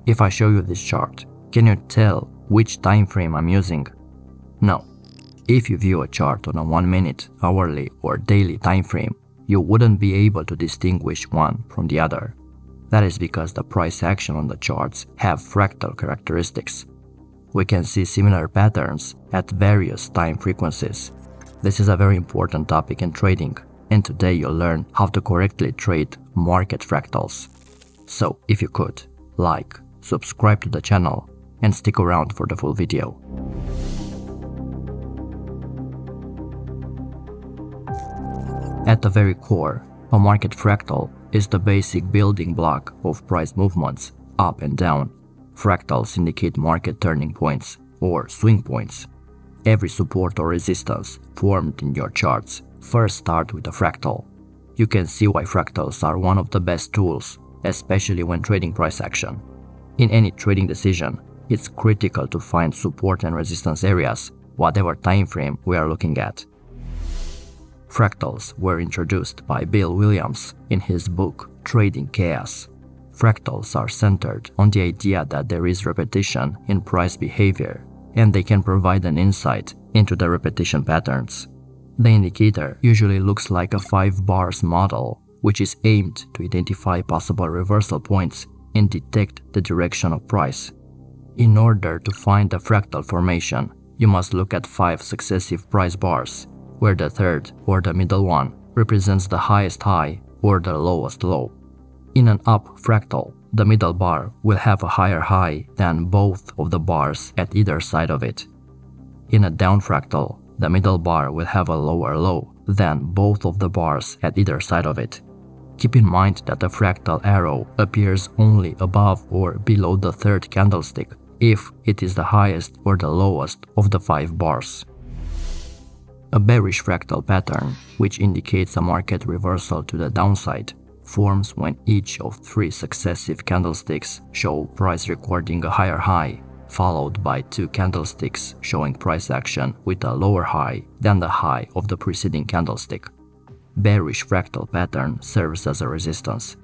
If I show you this chart, can you tell which time frame I'm using? No. If you view a chart on a 1 minute, hourly or daily time frame, you wouldn't be able to distinguish one from the other. That is because the price action on the charts have fractal characteristics. We can see similar patterns at various time frequencies. This is a very important topic in trading, and today you'll learn how to correctly trade market fractals. So if you could, like, subscribe to the channel, and stick around for the full video. At the very core, a market fractal is the basic building block of price movements up and down. Fractals indicate market turning points or swing points. Every support or resistance formed in your charts first start with a fractal. You can see why fractals are one of the best tools, especially when trading price action. In any trading decision, it's critical to find support and resistance areas, whatever time frame we are looking at. Fractals were introduced by Bill Williams in his book Trading Chaos. Fractals are centered on the idea that there is repetition in price behavior, and they can provide an insight into the repetition patterns. The indicator usually looks like a 5 bars model, which is aimed to identify possible reversal points and detect the direction of price. In order to find the fractal formation, you must look at 5 successive price bars, where the third or the middle one represents the highest high or the lowest low. In an up fractal, the middle bar will have a higher high than both of the bars at either side of it. In a down fractal, the middle bar will have a lower low than both of the bars at either side of it. Keep in mind that the fractal arrow appears only above or below the third candlestick if it is the highest or the lowest of the 5 bars. A bearish fractal pattern, which indicates a market reversal to the downside, forms when each of 3 successive candlesticks show price recording a higher high, followed by 2 candlesticks showing price action with a lower high than the high of the preceding candlestick. Bearish fractal pattern serves as a resistance.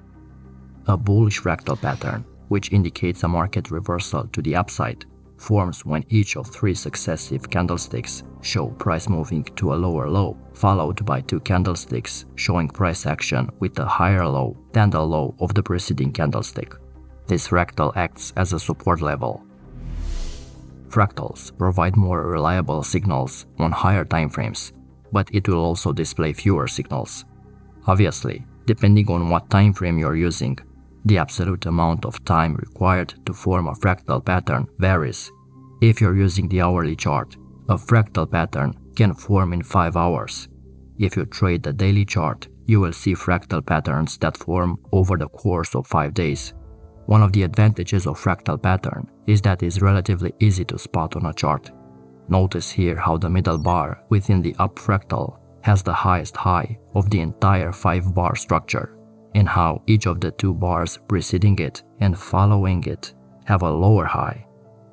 A bullish fractal pattern, which indicates a market reversal to the upside, forms when each of 3 successive candlesticks show price moving to a lower low, followed by 2 candlesticks showing price action with a higher low than the low of the preceding candlestick. This fractal acts as a support level. Fractals provide more reliable signals on higher time frames, but it will also display fewer signals. Obviously, depending on what time frame you're using, the absolute amount of time required to form a fractal pattern varies. If you're using the hourly chart, a fractal pattern can form in 5 hours. If you trade the daily chart, you will see fractal patterns that form over the course of 5 days. One of the advantages of fractal pattern is that it's relatively easy to spot on a chart. Notice here how the middle bar within the up fractal has the highest high of the entire 5 bar structure, and how each of the 2 bars preceding it and following it have a lower high.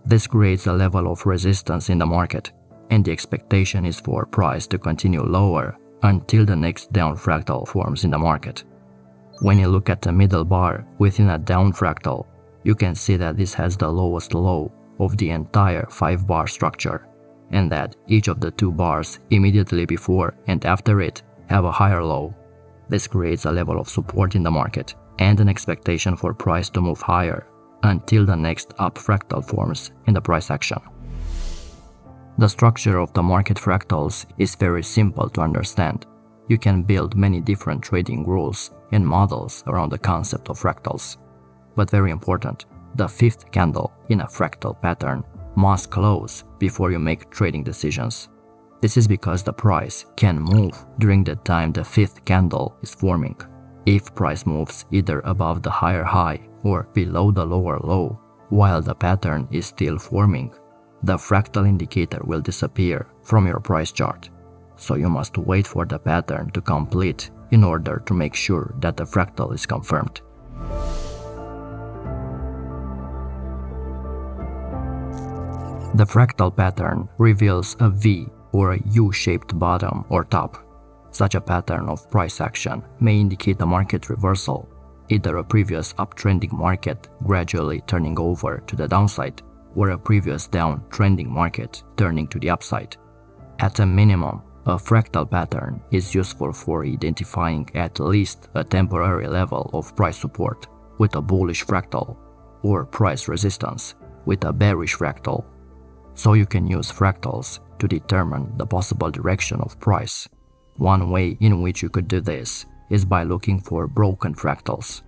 This creates a level of resistance in the market, and the expectation is for price to continue lower until the next down fractal forms in the market. When you look at the middle bar within a down fractal, you can see that this has the lowest low of the entire 5 bar structure, and that each of the 2 bars immediately before and after it have a higher low. This creates a level of support in the market and an expectation for price to move higher until the next up fractal forms in the price action. The structure of the market fractals is very simple to understand. You can build many different trading rules and models around the concept of fractals. But very important, the 5th candle in a fractal pattern must close before you make trading decisions. This is because the price can move during the time the 5th candle is forming. If price moves either above the higher high or below the lower low while the pattern is still forming, the fractal indicator will disappear from your price chart. So you must wait for the pattern to complete in order to make sure that the fractal is confirmed. The fractal pattern reveals a V or a U-shaped bottom or top. Such a pattern of price action may indicate a market reversal, either a previous uptrending market gradually turning over to the downside or a previous downtrending market turning to the upside. At a minimum, a fractal pattern is useful for identifying at least a temporary level of price support with a bullish fractal or price resistance with a bearish fractal. So you can use fractals to determine the possible direction of price. One way in which you could do this is by looking for broken fractals.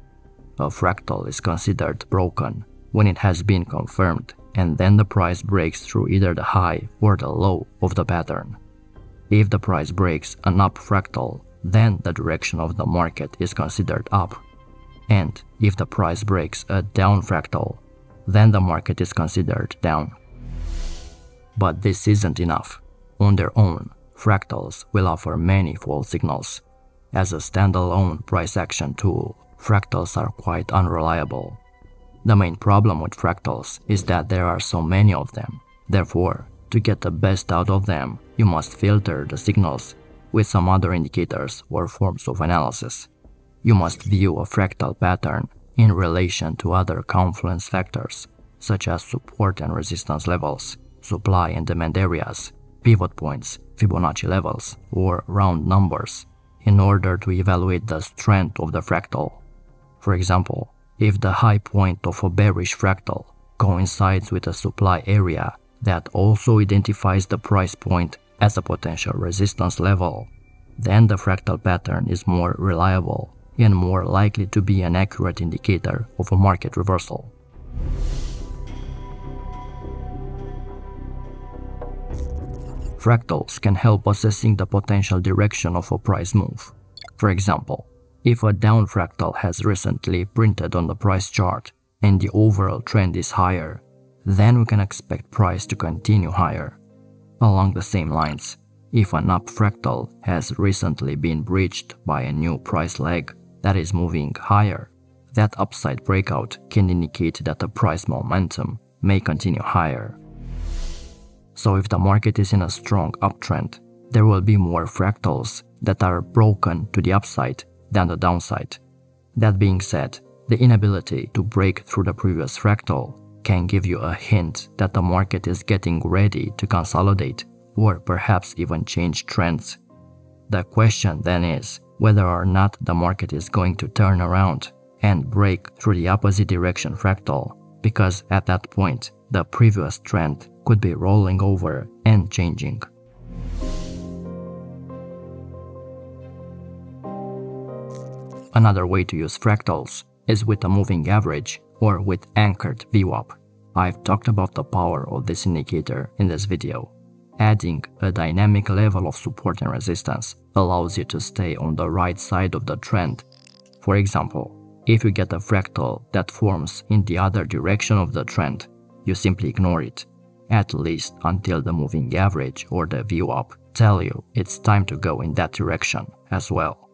A fractal is considered broken when it has been confirmed and then the price breaks through either the high or the low of the pattern. If the price breaks an up fractal, then the direction of the market is considered up. And if the price breaks a down fractal, then the market is considered down. But this isn't enough. On their own, fractals will offer many false signals. As a standalone price action tool, fractals are quite unreliable. The main problem with fractals is that there are so many of them. Therefore, to get the best out of them, you must filter the signals with some other indicators or forms of analysis. You must view a fractal pattern in relation to other confluence factors, such as support and resistance levels, supply and demand areas, pivot points, Fibonacci levels, or round numbers, in order to evaluate the strength of the fractal. For example, if the high point of a bearish fractal coincides with a supply area that also identifies the price point as a potential resistance level, then the fractal pattern is more reliable and more likely to be an accurate indicator of a market reversal. Fractals can help assessing the potential direction of a price move. For example, if a down fractal has recently printed on the price chart and the overall trend is higher, then we can expect price to continue higher. Along the same lines, if an up fractal has recently been breached by a new price leg that is moving higher, that upside breakout can indicate that the price momentum may continue higher. So if the market is in a strong uptrend, there will be more fractals that are broken to the upside than the downside. That being said, the inability to break through the previous fractal can give you a hint that the market is getting ready to consolidate or perhaps even change trends. The question then is whether or not the market is going to turn around and break through the opposite direction fractal, because at that point, the previous trend could be rolling over and changing. Another way to use fractals is with a moving average or with anchored VWAP. I've talked about the power of this indicator in this video. Adding a dynamic level of support and resistance allows you to stay on the right side of the trend. For example, if you get a fractal that forms in the other direction of the trend, you simply ignore it, at least until the moving average or the VWAP tell you it's time to go in that direction as well.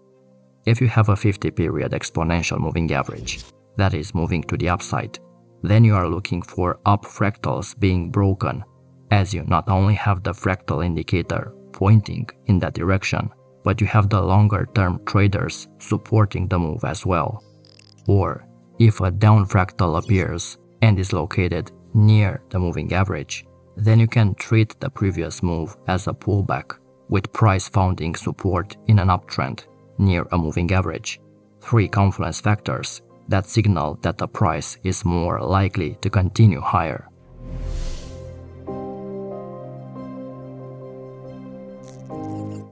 If you have a 50-period exponential moving average that is moving to the upside, then you are looking for up fractals being broken, as you not only have the fractal indicator pointing in that direction, but you have the longer-term traders supporting the move as well. Or, if a down fractal appears and is located near the moving average, then you can treat the previous move as a pullback, with price founding support in an uptrend near a moving average. 3 confluence factors that signal that the price is more likely to continue higher.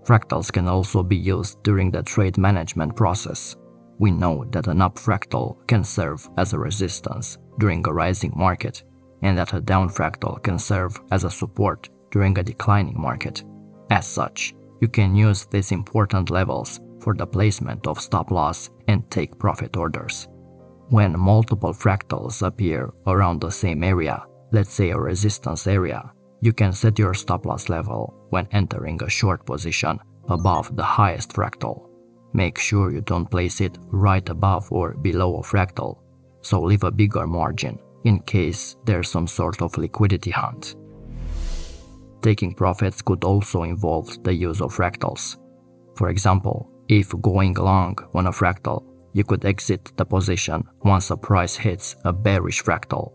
Fractals can also be used during the trade management process. We know that an up fractal can serve as a resistance during a rising market, and that a down fractal can serve as a support during a declining market. As such, you can use these important levels for the placement of stop loss and take profit orders. When multiple fractals appear around the same area, let's say a resistance area, you can set your stop loss level when entering a short position above the highest fractal. Make sure you don't place it right above or below a fractal, so leave a bigger margin in case there's some sort of liquidity hunt. Taking profits could also involve the use of fractals. For example, if going long on a fractal, you could exit the position once a price hits a bearish fractal.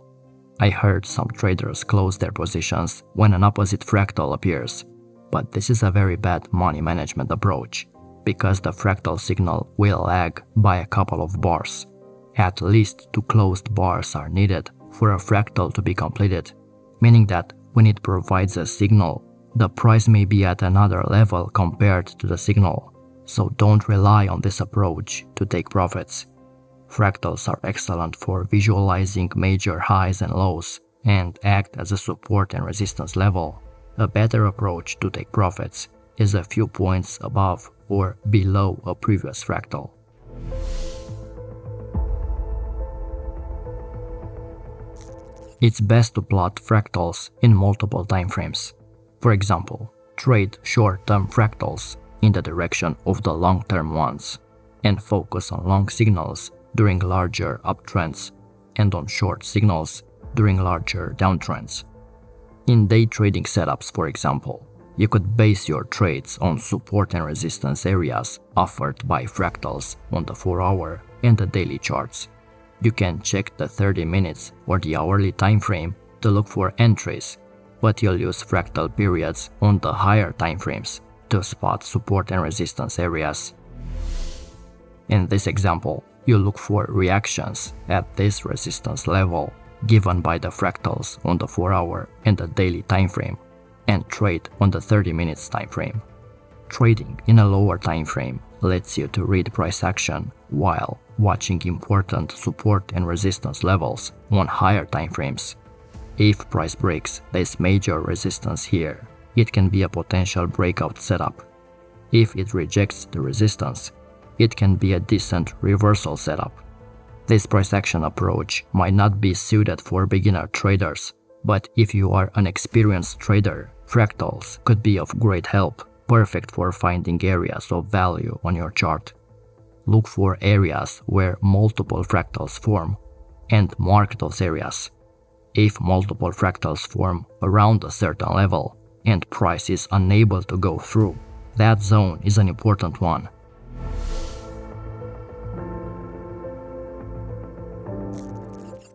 I heard some traders close their positions when an opposite fractal appears, but this is a very bad money management approach, because the fractal signal will lag by a couple of bars. At least 2 closed bars are needed for a fractal to be completed, meaning that when it provides a signal, the price may be at another level compared to the signal, so don't rely on this approach to take profits. Fractals are excellent for visualizing major highs and lows and act as a support and resistance level. A better approach to take profits is a few points above or below a previous fractal. It's best to plot fractals in multiple timeframes. For example, trade short-term fractals in the direction of the long-term ones, and focus on long signals during larger uptrends and on short signals during larger downtrends. In day trading setups, for example, you could base your trades on support and resistance areas offered by fractals on the 4-hour and the daily charts. You can check the 30 minutes or the hourly time frame to look for entries, but you'll use fractal periods on the higher time frames to spot support and resistance areas. In this example, you look for reactions at this resistance level given by the fractals on the 4-hour and the daily time frame, and trade on the 30 minutes time frame. Trading in a lower time frame lets you to read price action while watching important support and resistance levels on higher time frames. If price breaks this major resistance here, it can be a potential breakout setup. If it rejects the resistance, it can be a decent reversal setup. This price action approach might not be suited for beginner traders, but if you are an experienced trader, fractals could be of great help, perfect for finding areas of value on your chart. Look for areas where multiple fractals form and mark those areas. If multiple fractals form around a certain level and price is unable to go through, that zone is an important one.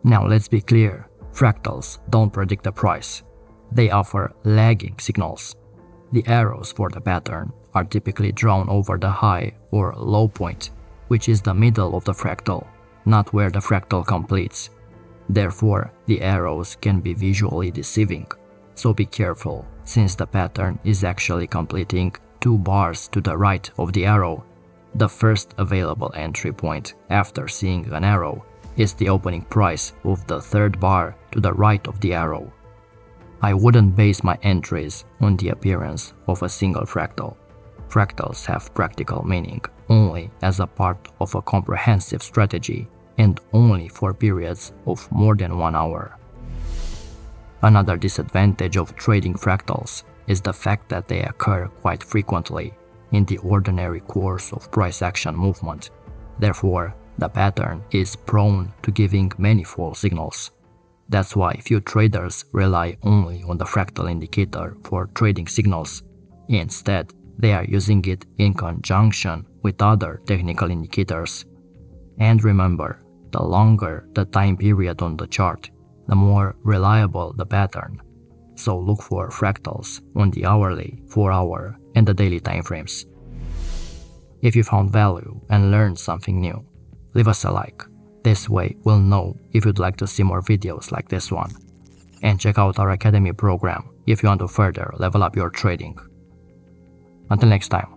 Now let's be clear, fractals don't predict the price. They offer lagging signals. The arrows for the pattern are typically drawn over the high or low point, which is the middle of the fractal, not where the fractal completes. Therefore, the arrows can be visually deceiving, so be careful, since the pattern is actually completing 2 bars to the right of the arrow. The first available entry point after seeing an arrow is the opening price of the 3rd bar to the right of the arrow. I wouldn't base my entries on the appearance of a single fractal. Fractals have practical meaning only as a part of a comprehensive strategy and only for periods of more than 1 hour. Another disadvantage of trading fractals is the fact that they occur quite frequently in the ordinary course of price action movement. Therefore, the pattern is prone to giving many false signals. That's why few traders rely only on the fractal indicator for trading signals. Instead, they are using it in conjunction with other technical indicators. And remember, the longer the time period on the chart, the more reliable the pattern. So look for fractals on the hourly, 4-hour, and the daily timeframes. If you found value and learned something new, leave us a like. This way we'll know if you'd like to see more videos like this one. And check out our Academy program if you want to further level up your trading. Until next time.